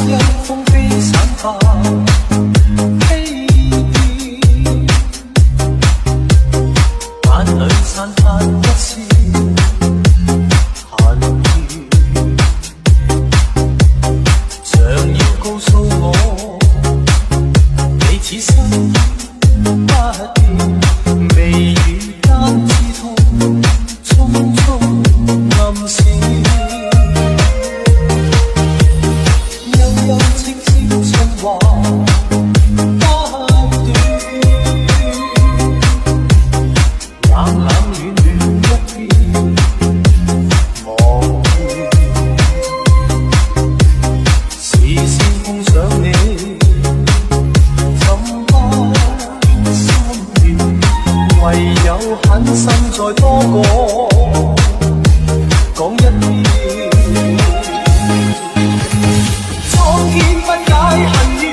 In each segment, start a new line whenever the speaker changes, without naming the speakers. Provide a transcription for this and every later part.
一風飛散吧。眼裏散發一絲恨意，像要告訴我，你此生不變，微雨間刺痛，匆匆暗示，悠悠戚戚春話。唯有狠心再多講一遍，蒼天不解恨怨，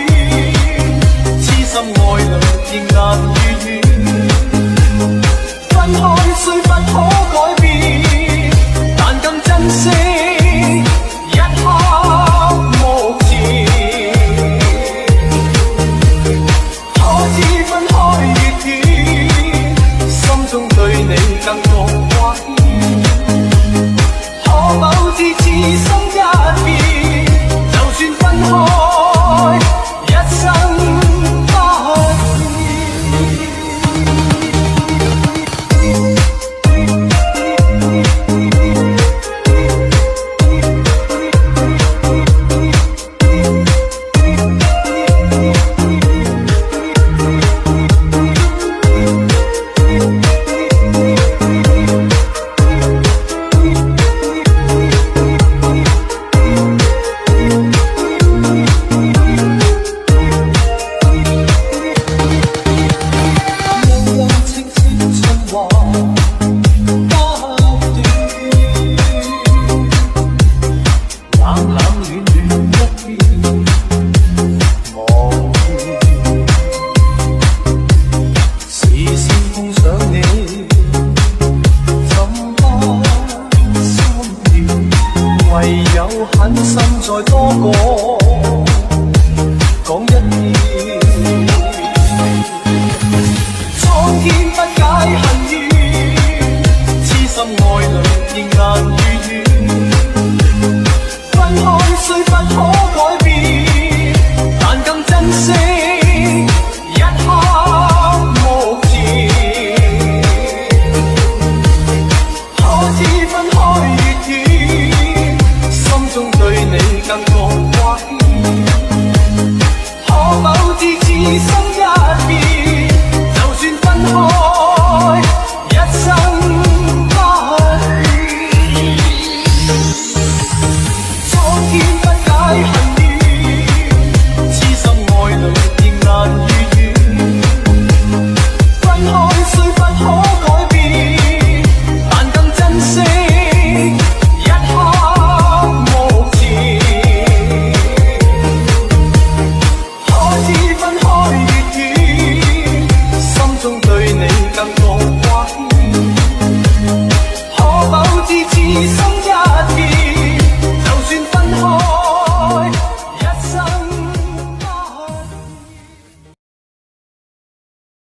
痴心愛侶仍難如願，分開雖不可改變，但更珍惜一刻目前，可知分開越遠，心中對你更多掛牽，可否知此生一變，就算分開，一生不唯有狠心再多講一遍，蒼天不解恨怨，痴心愛侶仍難如願，分開雖不可。